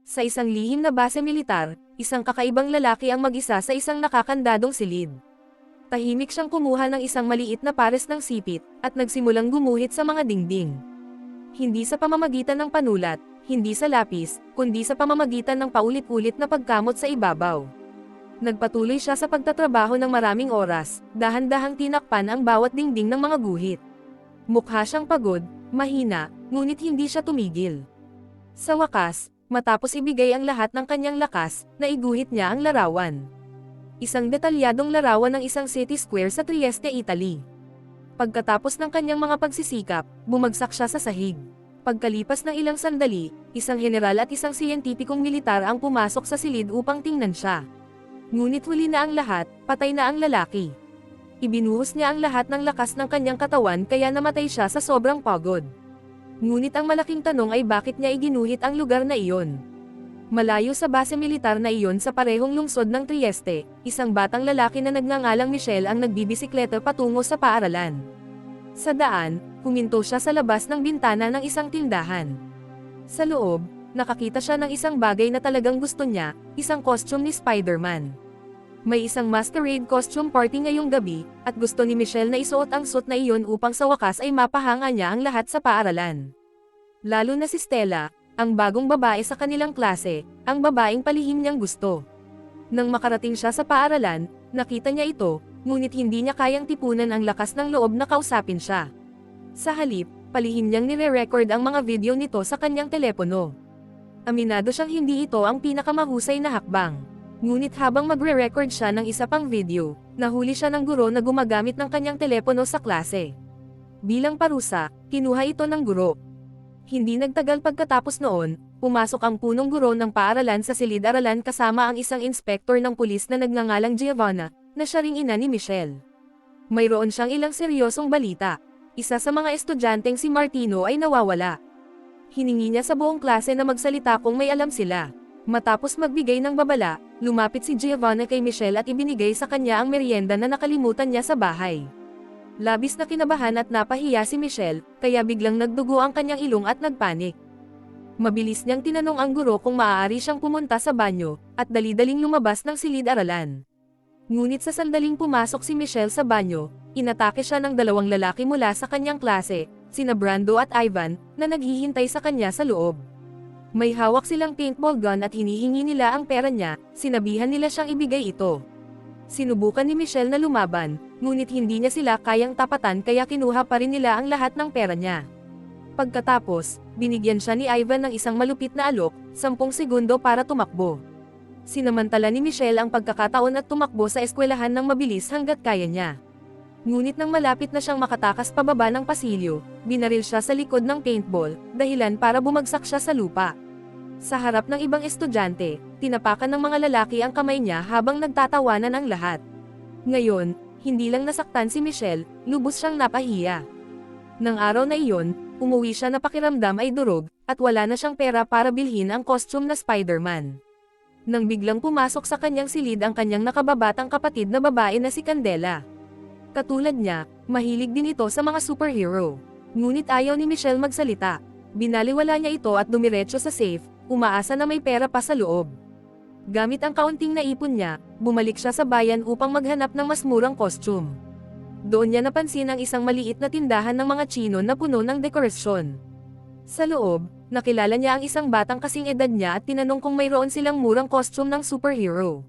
Sa isang lihim na base militar, isang kakaibang lalaki ang mag-isa sa isang nakakandadong silid. Tahimik siyang kumuha ng isang maliit na pares ng sipit, at nagsimulang gumuhit sa mga dingding. Hindi sa pamamagitan ng panulat, hindi sa lapis, kundi sa pamamagitan ng paulit-ulit na pagkamot sa ibabaw. Nagpatuloy siya sa pagtatrabaho ng maraming oras, dahan-dahang tinakpan ang bawat dingding ng mga guhit. Mukha siyang pagod, mahina, ngunit hindi siya tumigil. Sa wakas, matapos ibigay ang lahat ng kanyang lakas, naiguhit niya ang larawan. Isang detalyadong larawan ng isang city square sa Trieste, Italy. Pagkatapos ng kanyang mga pagsisikap, bumagsak siya sa sahig. Pagkalipas ng ilang sandali, isang general at isang siyentipikong militar ang pumasok sa silid upang tingnan siya. Ngunit huli na ang lahat, patay na ang lalaki. Ibinuhos niya ang lahat ng lakas ng kanyang katawan kaya namatay siya sa sobrang pagod. Ngunit ang malaking tanong ay bakit niya iginuhit ang lugar na iyon. Malayo sa base militar na iyon sa parehong lungsod ng Trieste, isang batang lalaki na nagngangalang Michelle ang nagbibisikleta patungo sa paaralan. Sa daan, huminto siya sa labas ng bintana ng isang tindahan. Sa loob, nakakita siya ng isang bagay na talagang gusto niya, isang costume ni Spider-Man. May isang masquerade costume party ngayong gabi, at gusto ni Michelle na isuot ang suit na iyon upang sa wakas ay mapahanga niya ang lahat sa paaralan. Lalo na si Stella, ang bagong babae sa kanilang klase, ang babaeng palihim niyang gusto. Nang makarating siya sa paaralan, nakita niya ito, ngunit hindi niya kayang tipunan ang lakas ng loob na kausapin siya. Sa halip, palihim niyang nire-record ang mga video nito sa kanyang telepono. Aminado siyang hindi ito ang pinakamahusay na hakbang. Ngunit habang magre-record siya ng isa pang video, nahuli siya ng guro na gumagamit ng kanyang telepono sa klase. Bilang parusa, kinuha ito ng guro. Hindi nagtagal pagkatapos noon, pumasok ang punong guro ng paaralan sa silid-aralan kasama ang isang inspektor ng pulis na nagngangalang Giovanna, na siya ring ina ni Michelle. Mayroon siyang ilang seryosong balita. Isa sa mga estudyanteng si Martino ay nawawala. Hiningi niya sa buong klase na magsalita kung may alam sila. Matapos magbigay ng babala, lumapit si Giovanna kay Michelle at ibinigay sa kanya ang merienda na nakalimutan niya sa bahay. Labis na kinabahan at napahiya si Michelle, kaya biglang nagdugo ang kanyang ilong at nagpanik. Mabilis niyang tinanong ang guro kung maaari siyang pumunta sa banyo, at dali-daling lumabas ng silid-aralan. Ngunit sa sandaling pumasok si Michelle sa banyo, inatake siya ng dalawang lalaki mula sa kanyang klase, sina Brando at Ivan, na naghihintay sa kanya sa loob. May hawak silang paintball gun at hinihingi nila ang pera niya, sinabihan nila siyang ibigay ito. Sinubukan ni Michelle na lumaban, ngunit hindi niya sila kayang tapatan kaya kinuha pa rin nila ang lahat ng pera niya. Pagkatapos, binigyan siya ni Ivan ng isang malupit na alok, 10 segundo para tumakbo. Sinamantala ni Michelle ang pagkakataon at tumakbo sa eskwelahan ng mabilis hanggat kaya niya. Ngunit nang malapit na siyang makatakas pababa ng pasilyo, binaril siya sa likod ng paintball, dahilan para bumagsak siya sa lupa. Sa harap ng ibang estudyante, tinapakan ng mga lalaki ang kamay niya habang nagtatawanan ang lahat. Ngayon, hindi lang nasaktan si Michelle, lubos siyang napahiya. Nang araw na iyon, umuwi siya na pakiramdam ay durog, at wala na siyang pera para bilhin ang costume na Spider-Man. Nang biglang pumasok sa kanyang silid ang kanyang nakababatang kapatid na babae na si Candela. Katulad niya, mahilig din ito sa mga superhero. Ngunit ayaw ni Michelle magsalita. Binaliwala niya ito at dumiretso sa safe, umaasa na may pera pa sa loob. Gamit ang kaunting naipon niya, bumalik siya sa bayan upang maghanap ng mas murang costume. Doon niya napansin ang isang maliit na tindahan ng mga Chino na puno ng dekorasyon. Sa loob, nakilala niya ang isang batang kasing edad niya at tinanong kung mayroon silang murang costume ng superhero.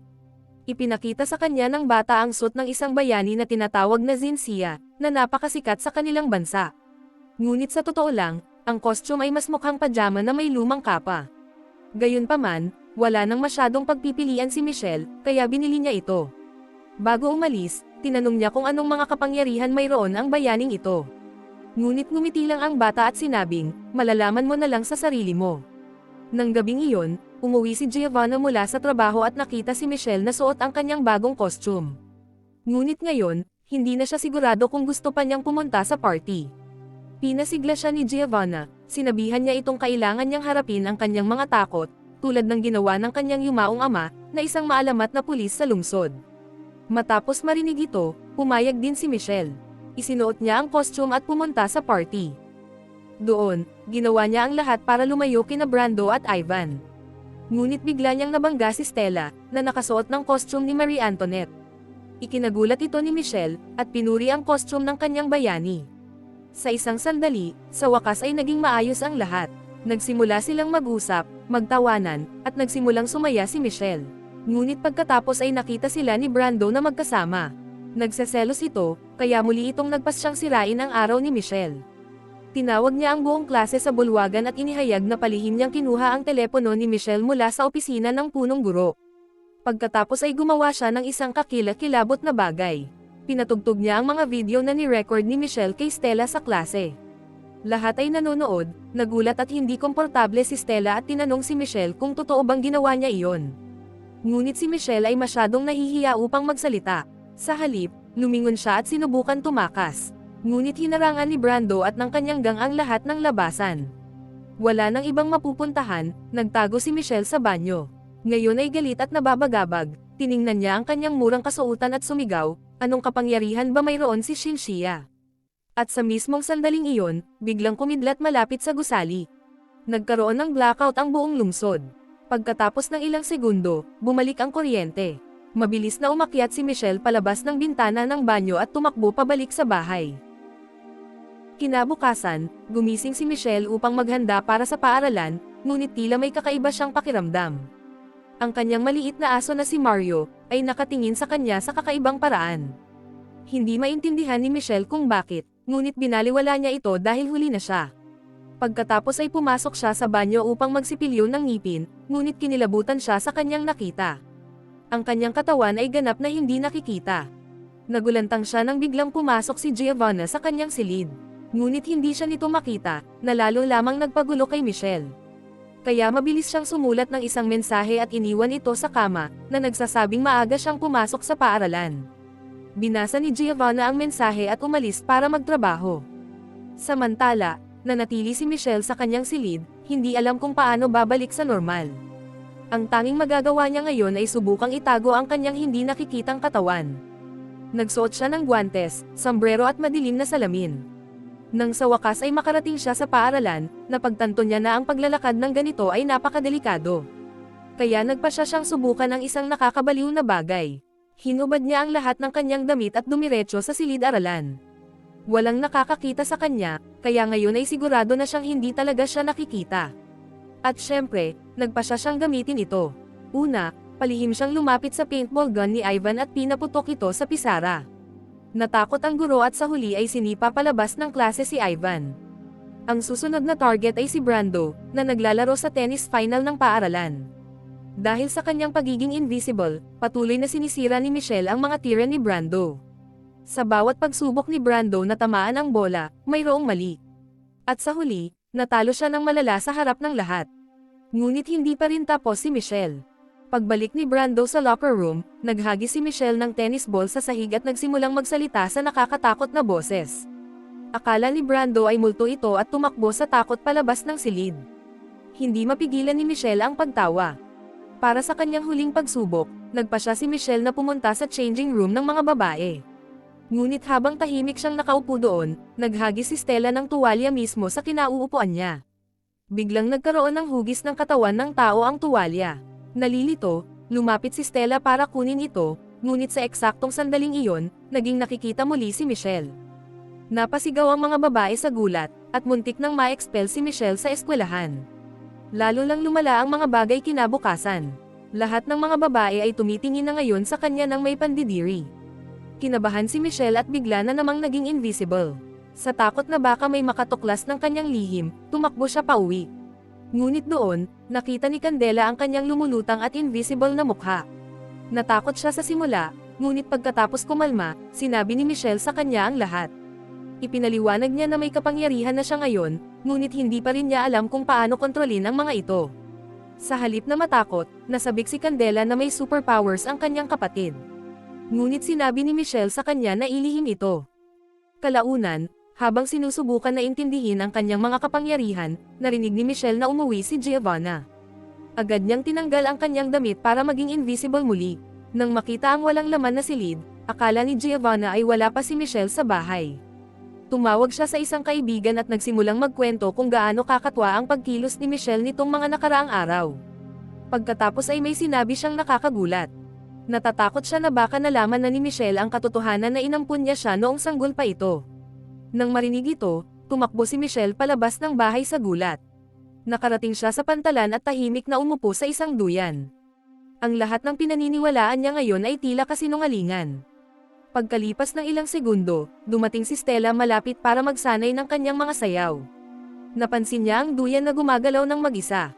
Ipinakita sa kanya ng bata ang suit ng isang bayani na tinatawag na Zinzia, na napakasikat sa kanilang bansa. Ngunit sa totoo lang, ang costume ay mas mukhang pajama na may lumang kapa. Gayunpaman, wala nang masyadong pagpipilian si Michelle, kaya binili niya ito. Bago umalis, tinanong niya kung anong mga kapangyarihan mayroon ang bayaning ito. Ngunit ngumiti lang ang bata at sinabing, malalaman mo na lang sa sarili mo. Nang gabing iyon, umuwi si Giovanna mula sa trabaho at nakita si Michelle na suot ang kanyang bagong costume. Ngunit ngayon, hindi na siya sigurado kung gusto pa niyang pumunta sa party. Pinasigla siya ni Giovanna, sinabihan niya itong kailangan niyang harapin ang kanyang mga takot, tulad ng ginawa ng kanyang yumaong ama, na isang maalamat na pulis sa lungsod. Matapos marinig ito, pumayag din si Michelle. Isinuot niya ang costume at pumunta sa party. Doon, ginawa niya ang lahat para lumayo kina Brando at Ivan. Ngunit bigla niyang nabangga si Stella, na nakasuot ng costume ni Marie Antoinette. Ikinagulat ito ni Michelle, at pinuri ang costume ng kanyang bayani. Sa isang sandali, sa wakas ay naging maayos ang lahat. Nagsimula silang mag-usap, magtawanan, at nagsimulang sumaya si Michelle. Ngunit pagkatapos ay nakita sila ni Brando na magkasama. Nagseselos ito, kaya muli itong nagpasyang sirain ang araw ni Michelle. Tinawag niya ang buong klase sa bulwagan at inihayag na palihim niyang kinuha ang telepono ni Michelle mula sa opisina ng punong guro. Pagkatapos ay gumawa siya ng isang kakilakilabot na bagay. Pinatugtog niya ang mga video na ni-record ni Michelle kay Stella sa klase. Lahat ay nanonood, nagulat at hindi komportable si Stella at tinanong si Michelle kung totoo bang ginawa niya iyon. Ngunit si Michelle ay masyadong nahihiya upang magsalita. Sa halip, lumingon siya at sinubukan tumakas. Ngunit hinarangan ni Brando at ng kanyang gang ang lahat ng labasan. Wala nang ibang mapupuntahan, nagtago si Michelle sa banyo. Ngayon ay galit at nababagabag, tiningnan niya ang kanyang murang kasuotan at sumigaw, anong kapangyarihan ba mayroon si Shinshia? At sa mismong sandaling iyon, biglang kumidlat malapit sa gusali. Nagkaroon ng blackout ang buong lungsod. Pagkatapos ng ilang segundo, bumalik ang kuryente. Mabilis na umakyat si Michelle palabas ng bintana ng banyo at tumakbo pabalik sa bahay. Kinabukasan, gumising si Michelle upang maghanda para sa paaralan, ngunit tila may kakaiba siyang pakiramdam. Ang kanyang maliit na aso na si Mario, ay nakatingin sa kanya sa kakaibang paraan. Hindi maintindihan ni Michelle kung bakit, ngunit binaliwala niya ito dahil huli na siya. Pagkatapos ay pumasok siya sa banyo upang magsipilyo ng ngipin, ngunit kinilabutan siya sa kanyang nakita. Ang kanyang katawan ay ganap na hindi nakikita. Nagulantang siya nang biglang pumasok si Giovanna sa kanyang silid. Ngunit hindi siya nito makita, na lalo lamang nagpagulo kay Michelle. Kaya mabilis siyang sumulat ng isang mensahe at iniwan ito sa kama, na nagsasabing maaga siyang pumasok sa paaralan. Binasa ni Giovanna ang mensahe at umalis para magtrabaho. Samantala, nanatili si Michelle sa kanyang silid, hindi alam kung paano babalik sa normal. Ang tanging magagawa niya ngayon ay subukang itago ang kanyang hindi nakikitang katawan. Nagsuot siya ng guwantes, sombrero at madilim na salamin. Nang sa wakas ay makarating siya sa paaralan, napagtanto niya na ang paglalakad ng ganito ay napakadelikado. Kaya nagpasya siyang subukan ng isang nakakabaliw na bagay. Hinubad niya ang lahat ng kanyang damit at dumiretso sa silid-aralan. Walang nakakakita sa kanya, kaya ngayon ay sigurado na siyang hindi talaga siya nakikita. At syempre, nagpasya siyang gamitin ito. Una, palihim siyang lumapit sa paintball gun ni Ivan at pinaputok ito sa pisara. Natakot ang guro at sa huli ay sinipa palabas ng klase si Ivan. Ang susunod na target ay si Brando, na naglalaro sa tennis final ng paaralan. Dahil sa kanyang pagiging invisible, patuloy na sinisira ni Michelle ang mga tira ni Brando. Sa bawat pagsubok ni Brando na tamaan ang bola, mayroong mali. At sa huli, natalo siya ng malala sa harap ng lahat. Ngunit hindi pa rin tapos si Michelle. Pagbalik ni Brando sa locker room, naghagi si Michelle ng tennis ball sa sahig at nagsimulang magsalita sa nakakatakot na boses. Akala ni Brando ay multo ito at tumakbo sa takot palabas ng silid. Hindi mapigilan ni Michelle ang pagtawa. Para sa kanyang huling pagsubok, nagpasya si Michelle na pumunta sa changing room ng mga babae. Ngunit habang tahimik siyang nakaupo doon, naghagi si Stella ng tuwalya mismo sa kinauupuan niya. Biglang nagkaroon ng hugis ng katawan ng tao ang tuwalya. Nalilito, lumapit si Stella para kunin ito, ngunit sa eksaktong sandaling iyon, naging nakikita muli si Michelle. Napasigaw ang mga babae sa gulat, at muntik nang ma-expel si Michelle sa eskwelahan. Lalo lang lumala ang mga bagay kinabukasan. Lahat ng mga babae ay tumitingin na ngayon sa kanya ng may pandidiri. Kinabahan si Michelle at bigla na namang naging invisible. Sa takot na baka may makatuklas ng kanyang lihim, tumakbo siya pauwi. Ngunit doon, nakita ni Candela ang kanyang lumulutang at invisible na mukha. Natakot siya sa simula, ngunit pagkatapos kumalma, sinabi ni Michelle sa kanya ang lahat. Ipinaliwanag niya na may kapangyarihan na siya ngayon, ngunit hindi pa rin niya alam kung paano kontrolin ang mga ito. Sa halip na matakot, nasabik si Candela na may superpowers ang kanyang kapatid. Ngunit sinabi ni Michelle sa kanya na ilihim ito. Kalaunan, habang sinusubukan na intindihin ang kanyang mga kapangyarihan, narinig ni Michelle na umuwi si Giovanna. Agad niyang tinanggal ang kanyang damit para maging invisible muli. Nang makita ang walang laman na silid, akala ni Giovanna ay wala pa si Michelle sa bahay. Tumawag siya sa isang kaibigan at nagsimulang magkwento kung gaano kakatwa ang pagkilos ni Michelle nitong mga nakaraang araw. Pagkatapos ay may sinabi siyang nakakagulat. Natatakot siya na baka nalaman na ni Michelle ang katotohanan na inampun niya siya noong sanggol pa ito. Nang marinig ito, tumakbo si Michelle palabas ng bahay sa gulat. Nakarating siya sa pantalan at tahimik na umupo sa isang duyan. Ang lahat ng pinaniniwalaan niya ngayon ay tila kasinungalingan. Pagkalipas ng ilang segundo, dumating si Stella malapit para magsanay ng kanyang mga sayaw. Napansin niya ang duyan na gumagalaw ng mag-isa.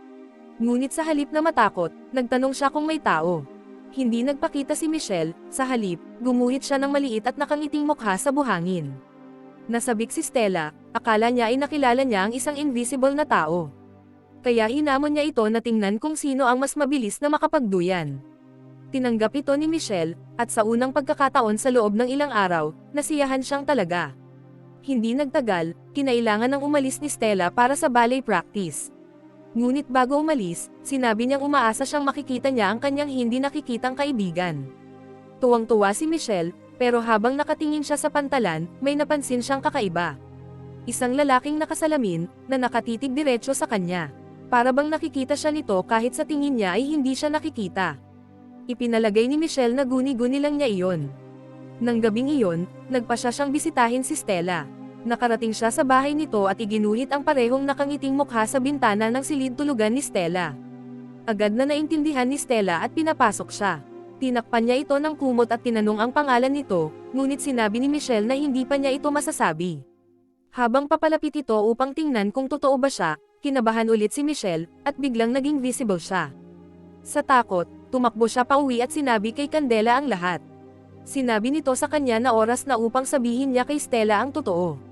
Ngunit sa halip na matakot, nagtanong siya kung may tao. Hindi nagpakita si Michelle, sa halip, gumuhit siya ng maliit at nakangiting mukha sa buhangin. Nasabik si Stella, akala niya ay nakilala niya ang isang invisible na tao. Kaya hinamon niya ito na tingnan kung sino ang mas mabilis na makapagduyan. Tinanggap ito ni Michelle, at sa unang pagkakataon sa loob ng ilang araw, nasiyahan siyang talaga. Hindi nagtagal, kinailangan ng umalis ni Stella para sa ballet practice. Ngunit bago umalis, sinabi niyang umaasa siyang makikita niya ang kanyang hindi nakikitang kaibigan. Tuwang-tuwa si Michelle, pero habang nakatingin siya sa pantalan, may napansin siyang kakaiba. Isang lalaking nakasalamin, na nakatitig diretso sa kanya. Para bang nakikita siya nito kahit sa tingin niya ay hindi siya nakikita. Ipinalagay ni Michelle na guni-guni lang niya iyon. Nang gabing iyon, nagpa siya siyang bisitahin si Stella. Nakarating siya sa bahay nito at iginuhit ang parehong nakangiting mukha sa bintana ng silid tulugan ni Stella. Agad na naintindihan ni Stella at pinapasok siya. Tinakpan niya ito ng kumot at tinanong ang pangalan nito, ngunit sinabi ni Michelle na hindi pa niya ito masasabi. Habang papalapit ito upang tingnan kung totoo ba siya, kinabahan ulit si Michelle, at biglang naging visible siya. Sa takot, tumakbo siya pauwi at sinabi kay Candela ang lahat. Sinabi nito sa kanya na oras na upang sabihin niya kay Stella ang totoo.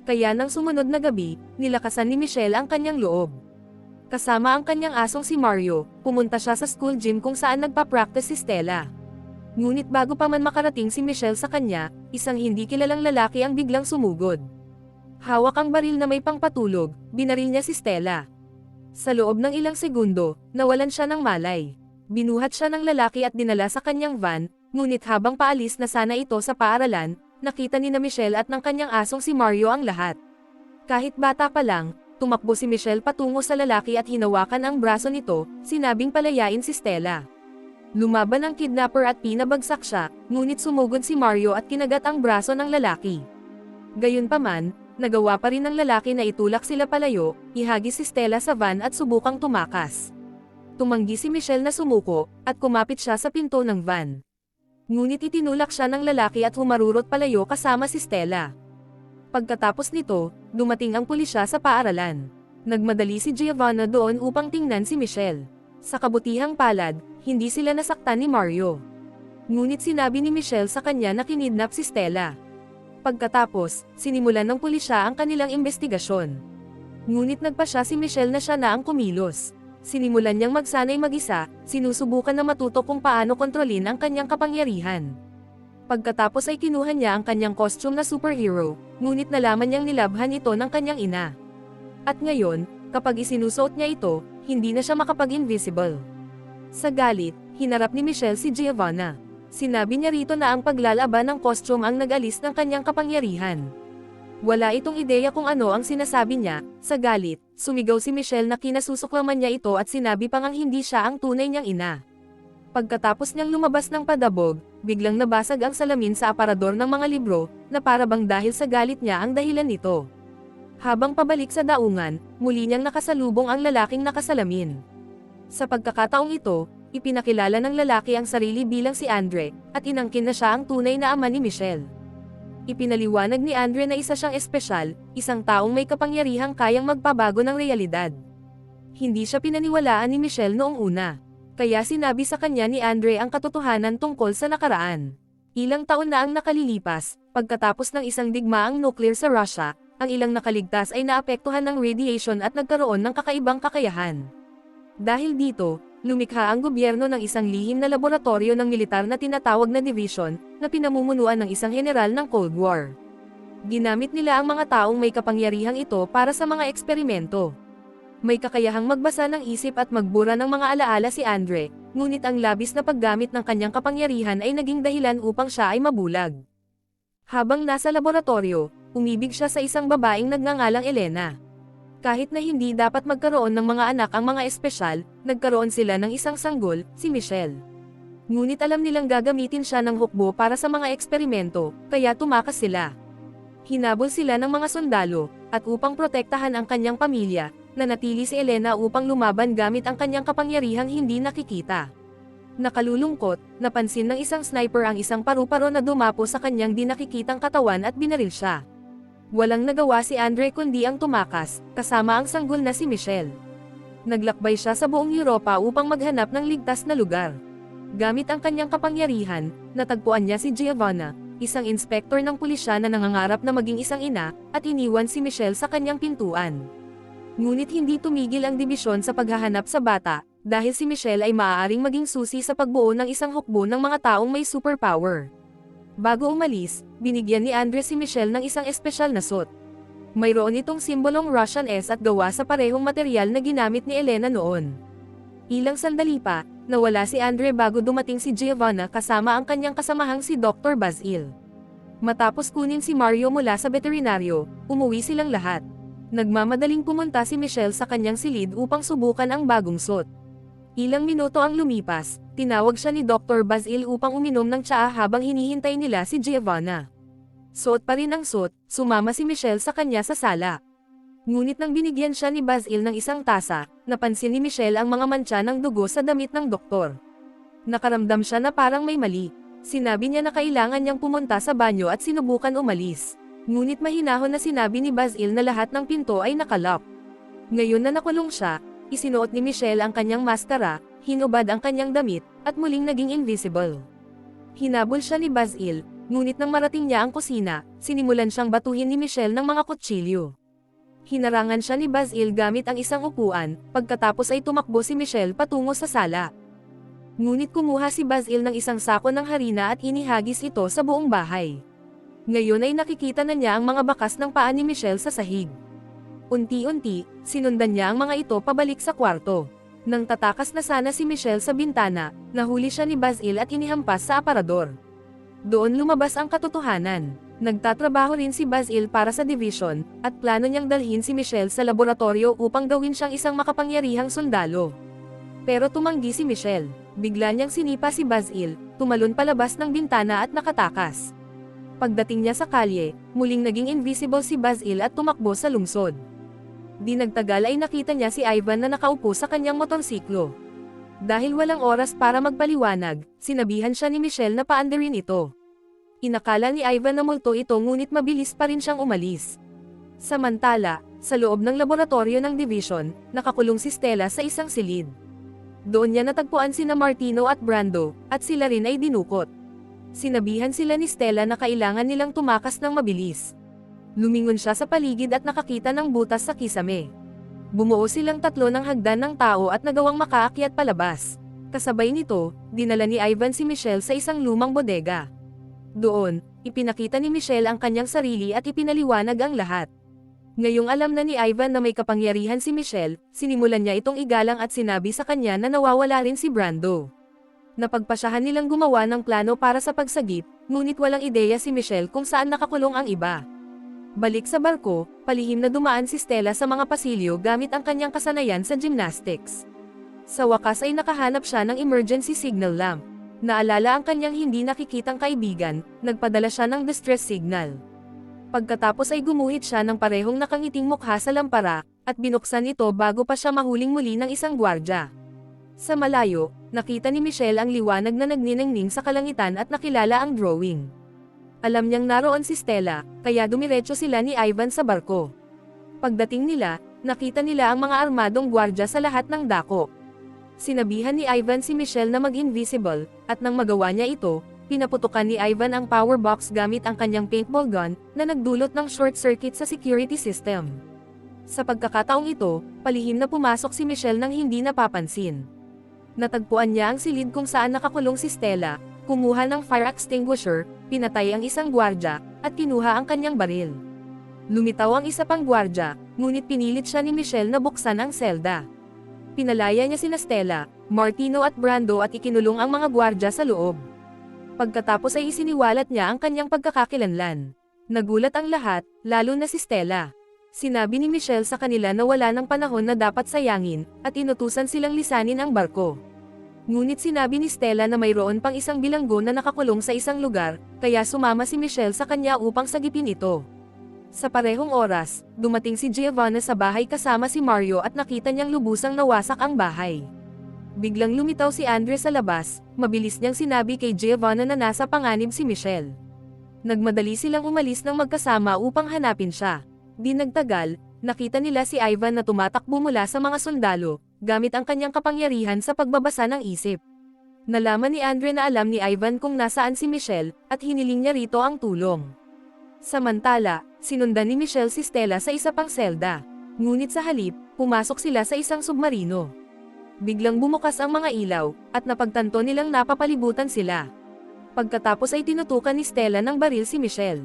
Kaya nang sumunod na gabi, nilakasan ni Michelle ang kanyang loob. Kasama ang kanyang asong si Mario, pumunta siya sa school gym kung saan nagpa-practice si Stella. Ngunit bago pa man makarating si Michelle sa kanya, isang hindi kilalang lalaki ang biglang sumugod. Hawak ang baril na may pangpatulog, binaril niya si Stella. Sa loob ng ilang segundo, nawalan siya ng malay. Binuhat siya ng lalaki at dinala sa kanyang van, ngunit habang paalis na sana ito sa paaralan, nakita ni na Michelle at ng kanyang asong si Mario ang lahat. Kahit bata pa lang, tumakbo si Michelle patungo sa lalaki at hinawakan ang braso nito, sinabing palayain si Stella. Lumaban ang kidnapper at pinabagsak siya, ngunit sumugod si Mario at kinagat ang braso ng lalaki. Gayunpaman, nagawa pa rin ng lalaki na itulak sila palayo, ihagis si Stella sa van at subukang tumakas. Tumanggi si Michelle na sumuko, at kumapit siya sa pinto ng van. Ngunit itinulak siya ng lalaki at humarurot palayo kasama si Stella. Pagkatapos nito, dumating ang pulisya sa paaralan. Nagmadali si Giovanna doon upang tingnan si Michelle. Sa kabutihang palad, hindi sila nasaktan ni Mario. Ngunit sinabi ni Michelle sa kanya na kinidnap si Stella. Pagkatapos, sinimulan ng pulisya ang kanilang investigasyon. Ngunit nagpa siya si Michelle na siya na ang kumilos. Sinimulan niyang magsanay mag-isa, sinusubukan na matuto kung paano kontrolin ang kanyang kapangyarihan. Pagkatapos ay kinuha niya ang kanyang costume na superhero, ngunit nalaman niyang nilabhan ito ng kanyang ina. At ngayon, kapag isinusuot niya ito, hindi na siya makapag-invisible. Sa galit, hinarap ni Michelle si Giovanna. Sinabi niya rito na ang paglalaban ng costume ang nag-alis ng kanyang kapangyarihan. Wala itong ideya kung ano ang sinasabi niya. Sa galit, sumigaw si Michelle na kinasusuklaman niya ito at sinabi pang hindi siya ang tunay niyang ina. Pagkatapos niyang lumabas ng padabog, biglang nabasag ang salamin sa aparador ng mga libro, na para bang dahil sa galit niya ang dahilan nito. Habang pabalik sa daungan, muli niyang nakasalubong ang lalaking nakasalamin. Sa pagkakataong ito, ipinakilala ng lalaki ang sarili bilang si Andre, at inangkin na siya ang tunay na ama ni Michelle. Ipinaliwanag ni Andre na isa siyang espesyal, isang taong may kapangyarihang kayang magpabago ng realidad. Hindi siya pinaniwalaan ni Michelle noong una. Kaya sinabi sa kanya ni Andre ang katotohanan tungkol sa nakaraan. Ilang taon na ang nakalilipas, pagkatapos ng isang digmaang nuclear sa Russia, ang ilang nakaligtas ay naapektuhan ng radiation at nagkaroon ng kakaibang kakayahan. Dahil dito, lumikha ang gobyerno ng isang lihim na laboratorio ng militar na tinatawag na division, na pinamumunuan ng isang general ng Cold War. Ginamit nila ang mga taong may kapangyarihang ito para sa mga eksperimento. May kakayahang magbasa ng isip at magbura ng mga alaala si Andre, ngunit ang labis na paggamit ng kanyang kapangyarihan ay naging dahilan upang siya ay mabulag. Habang nasa laboratorio, umibig siya sa isang babaeng nagngangalang Elena. Kahit na hindi dapat magkaroon ng mga anak ang mga espesyal, nagkaroon sila ng isang sanggol, si Michelle. Ngunit alam nilang gagamitin siya ng hukbo para sa mga eksperimento, kaya tumakas sila. Hinabol sila ng mga sundalo, at upang protektahan ang kanyang pamilya, nanatili si Elena upang lumaban gamit ang kanyang kapangyarihang hindi nakikita. Nakalulungkot, napansin ng isang sniper ang isang paru-paro na dumapo sa kanyang di nakikitang katawan at binaril siya. Walang nagawa si Andre kundi ang tumakas, kasama ang sanggol na si Michelle. Naglakbay siya sa buong Europa upang maghanap ng ligtas na lugar. Gamit ang kanyang kapangyarihan, natagpuan niya si Giovanna, isang inspektor ng pulisya na nangangarap na maging isang ina, at iniwan si Michelle sa kanyang pintuan. Ngunit hindi tumigil ang dibisyon sa paghahanap sa bata, dahil si Michelle ay maaaring maging susi sa pagbuo ng isang hukbo ng mga taong may superpower. Bago umalis, binigyan ni Andre si Michelle ng isang espesyal na suit. Mayroon itong simbolong Russian S at gawa sa parehong material na ginamit ni Elena noon. Ilang sandali pa, nawala si Andre bago dumating si Giovanna kasama ang kanyang kasamahang si Dr. Basil. Matapos kunin si Mario mula sa veterinaryo, umuwi silang lahat. Nagmamadaling pumunta si Michelle sa kanyang silid upang subukan ang bagong suit. Ilang minuto ang lumipas, tinawag siya ni Dr. Basil upang uminom ng tsaa habang hinihintay nila si Giovanna. Suot pa rin ang suit, sumama si Michelle sa kanya sa sala. Ngunit nang binigyan siya ni Basil ng isang tasa, napansin ni Michelle ang mga mantsa ng dugo sa damit ng doktor. Nakaramdam siya na parang may mali. Sinabi niya na kailangan niyang pumunta sa banyo at sinubukan umalis. Ngunit mahinahon na sinabi ni Basil na lahat ng pinto ay nakalock. Ngayon na nakulong siya, isinuot ni Michelle ang kanyang maskara, hinubad ang kanyang damit, at muling naging invisible. Hinabol siya ni Basil, ngunit nang marating niya ang kusina, sinimulan siyang batuhin ni Michelle ng mga kutsilyo. Hinarangan siya ni Basil gamit ang isang upuan, pagkatapos ay tumakbo si Michelle patungo sa sala. Ngunit kumuha si Basil ng isang sako ng harina at inihagis ito sa buong bahay. Ngayon ay nakikita na niya ang mga bakas ng paa ni Michelle sa sahig. Unti-unti, sinundan niya ang mga ito pabalik sa kwarto. Nang tatakas na sana si Michelle sa bintana, nahuli siya ni Basil at inihampas sa aparador. Doon lumabas ang katotohanan. Nagtatrabaho rin si Basil para sa division, at plano niyang dalhin si Michelle sa laboratorio upang gawin siyang isang makapangyarihang sundalo. Pero tumanggi si Michelle. Bigla niyang sinipa si Basil, tumalon palabas ng bintana at nakatakas. Pagdating niya sa kalye, muling naging invisible si Basil at tumakbo sa lungsod. Di nagtagal ay nakita niya si Ivan na nakaupo sa kanyang motorsiklo. Dahil walang oras para magpaliwanag, sinabihan siya ni Michelle na paandarin ito. Inakala ni Ivan na multo ito ngunit mabilis pa rin siyang umalis. Samantala, sa loob ng laboratorio ng division, nakakulong si Stella sa isang silid. Doon niya natagpuan sina Martino at Brando, at sila rin ay dinukot. Sinabihan sila ni Stella na kailangan nilang tumakas ng mabilis. Lumingon siya sa paligid at nakakita ng butas sa kisame. Bumuo silang tatlo ng hagdan ng tao at nagawang makaakyat palabas. Kasabay nito, dinala ni Ivan si Michelle sa isang lumang bodega. Doon, ipinakita ni Michelle ang kanyang sarili at ipinaliwanag ang lahat. Ngayong alam na ni Ivan na may kapangyarihan si Michelle, sinimulan niya itong igalang at sinabi sa kanya na nawawala rin si Brando. Napagpasyahan nilang gumawa ng plano para sa pagsagip, ngunit walang ideya si Michelle kung saan nakakulong ang iba. Balik sa barko, palihim na dumaan si Stella sa mga pasilyo gamit ang kanyang kasanayan sa gymnastics. Sa wakas ay nakahanap siya ng emergency signal lamp. Naalala ang kanyang hindi nakikitang kaibigan, nagpadala siya ng distress signal. Pagkatapos ay gumuhit siya ng parehong nakangiting mukha sa lampara, at binuksan ito bago pa siya mahuling muli ng isang gwardya. Sa malayo, nakita ni Michelle ang liwanag na nagniningning sa kalangitan at nakilala ang drawing. Alam niyang naroon si Stella, kaya dumiretso sila ni Ivan sa barko. Pagdating nila, nakita nila ang mga armadong gwardya sa lahat ng dako. Sinabihan ni Ivan si Michelle na mag-invisible, at nang magawa niya ito, pinaputukan ni Ivan ang power box gamit ang kanyang paintball gun, na nagdulot ng short circuit sa security system. Sa pagkakataong ito, palihim na pumasok si Michelle nang hindi napapansin. Natagpuan niya ang silid kung saan nakakulong si Stella, kumuha ng fire extinguisher, pinatay ang isang gwardya, at kinuha ang kanyang baril. Lumitaw ang isa pang gwardya, ngunit pinilit siya ni Michelle na buksan ang selda. Pinalaya niya sina Stella, Martino at Brando at ikinulong ang mga gwardya sa loob. Pagkatapos ay isiniwalat niya ang kanyang pagkakakilanlan. Nagulat ang lahat, lalo na si Stella. Sinabi ni Michelle sa kanila na wala ng panahon na dapat sayangin, at inutusan silang lisanin ang barko. Ngunit sinabi ni Stella na mayroon pang isang bilanggo na nakakulong sa isang lugar, kaya sumama si Michelle sa kanya upang sagipin ito. Sa parehong oras, dumating si Giovanna sa bahay kasama si Mario at nakita niyang lubusang nawasak ang bahay. Biglang lumitaw si Andre sa labas, mabilis niyang sinabi kay Giovanna na nasa panganib si Michelle. Nagmadali silang umalis ng magkasama upang hanapin siya. Di nagtagal, nakita nila si Ivan na tumatakbo mula sa mga sundalo, gamit ang kanyang kapangyarihan sa pagbabasa ng isip. Nalaman ni Andre na alam ni Ivan kung nasaan si Michelle, at hiniling niya rito ang tulong. Samantala, sinundan ni Michelle si Stella sa isa pang selda. Ngunit sa halip, pumasok sila sa isang submarino. Biglang bumukas ang mga ilaw, at napagtanto nilang napapalibutan sila. Pagkatapos ay tinutukan ni Stella ng baril si Michelle.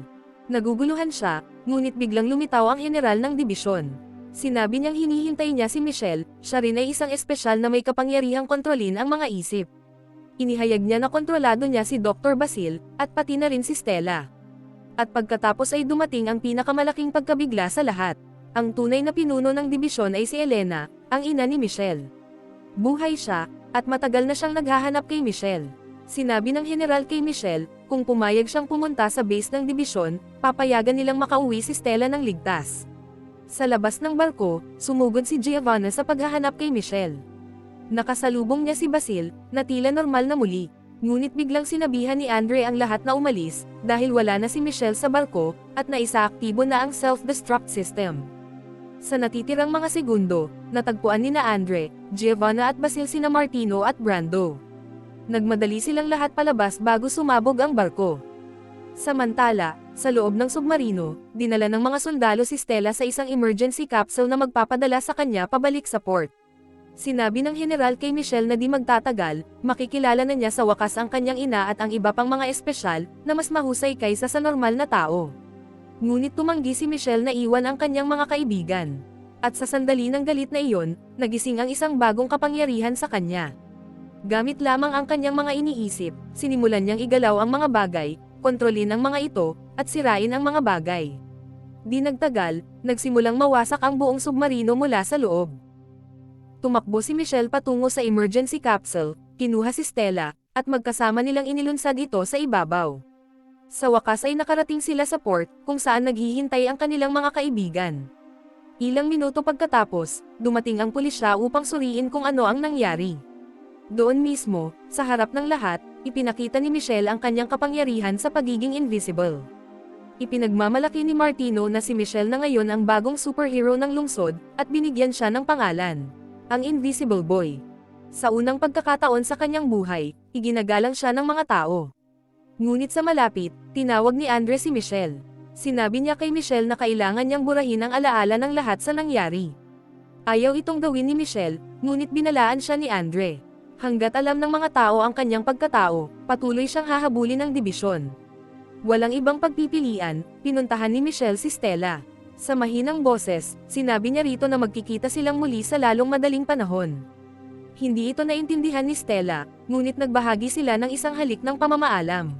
Naguguluhan siya, ngunit biglang lumitaw ang general ng dibisyon. Sinabi niyang hinihintay niya si Michelle, siya rin ay isang espesyal na may kapangyarihang kontrolin ang mga isip. Inihayag niya na kontrolado niya si Dr. Basil, at pati na rin si Stella. At pagkatapos ay dumating ang pinakamalaking pagkabigla sa lahat. Ang tunay na pinuno ng dibisyon ay si Elena, ang ina ni Michelle. Buhay siya, at matagal na siyang naghahanap kay Michelle. Sinabi ng general kay Michelle, kung pumayag siyang pumunta sa base ng dibisyon, papayagan nilang makauwi si Stella ng ligtas. Sa labas ng barko, sumugod si Giovanna sa paghahanap kay Michelle. Nakasalubong niya si Basil, na tila normal na muli. Ngunit biglang sinabihan ni Andre ang lahat na umalis, dahil wala na si Michelle sa barko, at naisaaktibo na ang self-destruct system. Sa natitirang mga segundo, natagpuan ni Andre, Giovanna at Basil sina Martino at Brando. Nagmadali silang lahat palabas bago sumabog ang barko. Samantala, sa loob ng submarino, dinala ng mga sundalo si Stella sa isang emergency capsule na magpapadala sa kanya pabalik sa port. Sinabi ng general kay Michelle na di magtatagal, makikilala na niya sa wakas ang kanyang ina at ang iba pang mga espesyal, na mas mahusay kaysa sa normal na tao. Ngunit tumanggi si Michelle na iwan ang kanyang mga kaibigan. At sa sandali ng galit na iyon, nagising ang isang bagong kapangyarihan sa kanya. Gamit lamang ang kanyang mga iniisip, sinimulan niyang igalaw ang mga bagay, kontrolin ang mga ito, at sirain ang mga bagay. Di nagtagal, nagsimulang mawasak ang buong submarino mula sa loob. Tumakbo si Michelle patungo sa emergency capsule, kinuha si Stella, at magkasama nilang inilunsad ito sa ibabaw. Sa wakas ay nakarating sila sa port, kung saan naghihintay ang kanilang mga kaibigan. Ilang minuto pagkatapos, dumating ang pulisya upang suriin kung ano ang nangyari. Doon mismo, sa harap ng lahat, ipinakita ni Michelle ang kanyang kapangyarihan sa pagiging invisible. Ipinagmamalaki ni Martino na si Michelle na ngayon ang bagong superhero ng lungsod, at binigyan siya ng pangalan, ang Invisible Boy. Sa unang pagkakataon sa kanyang buhay, iginagalang siya ng mga tao. Ngunit sa malapit, tinawag ni Andre si Michelle. Sinabi niya kay Michelle na kailangan niyang burahin ang alaala ng lahat sa nangyari. Ayaw itong gawin ni Michelle, ngunit binalaan siya ni Andre. Hanggat alam ng mga tao ang kanyang pagkatao, patuloy siyang hahabulin ng dibisyon. Walang ibang pagpipilian, pinuntahan ni Michelle si Stella. Sa mahinang boses, sinabi niya rito na magkikita silang muli sa lalong madaling panahon. Hindi ito naintindihan ni Stella, ngunit nagbahagi sila ng isang halik ng pamamaalam.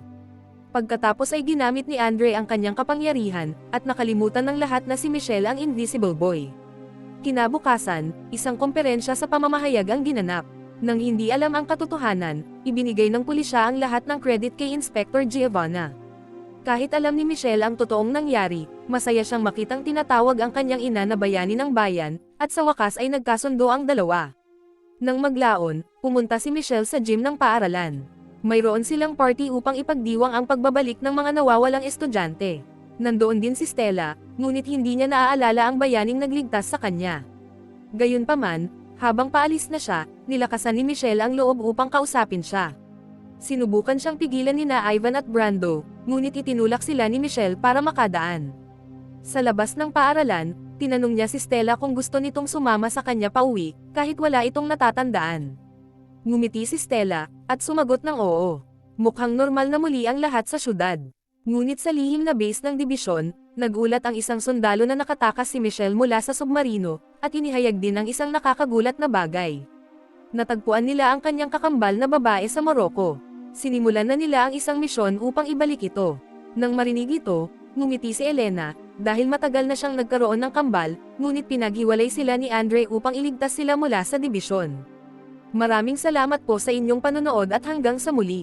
Pagkatapos ay ginamit ni Andre ang kanyang kapangyarihan, at nakalimutan ng lahat na si Michelle ang Invisible Boy. Kinabukasan, isang komperensya sa pamamahayag ang ginanap. Nang hindi alam ang katotohanan, ibinigay ng pulisya ang lahat ng credit kay Inspector Giovanna. Kahit alam ni Michelle ang totoong nangyari, masaya siyang makitang tinatawag ang kanyang ina na bayani ng bayan, at sa wakas ay nagkasundo ang dalawa. Nang maglaon, pumunta si Michelle sa gym ng paaralan. Mayroon silang party upang ipagdiwang ang pagbabalik ng mga nawawalang estudyante. Nandoon din si Stella, ngunit hindi niya naaalala ang bayaning nagligtas sa kanya. Gayunpaman, habang paalis na siya, nilakasan ni Michelle ang loob upang kausapin siya. Sinubukan siyang pigilan ni Ivan at Brando, ngunit itinulak sila ni Michelle para makadaan. Sa labas ng paaralan, tinanong niya si Stella kung gusto nitong sumama sa kanya pauwi, kahit wala itong natatandaan. Ngumiti si Stella, at sumagot ng oo. Mukhang normal na muli ang lahat sa syudad. Ngunit sa lihim na base ng dibisyon, nagulat ang isang sundalo na nakatakas si Michelle mula sa submarino, at inihayag din ang isang nakakagulat na bagay. Natagpuan nila ang kanyang kakambal na babae sa Morocco. Sinimulan na nila ang isang misyon upang ibalik ito. Nang marinig ito, ngumiti si Elena, Dahil matagal na siyang nagkaroon ng kambal, ngunit pinaghiwalay sila ni Andre upang iligtas sila mula sa dibisyon. Maraming salamat po sa inyong panonood at hanggang sa muli.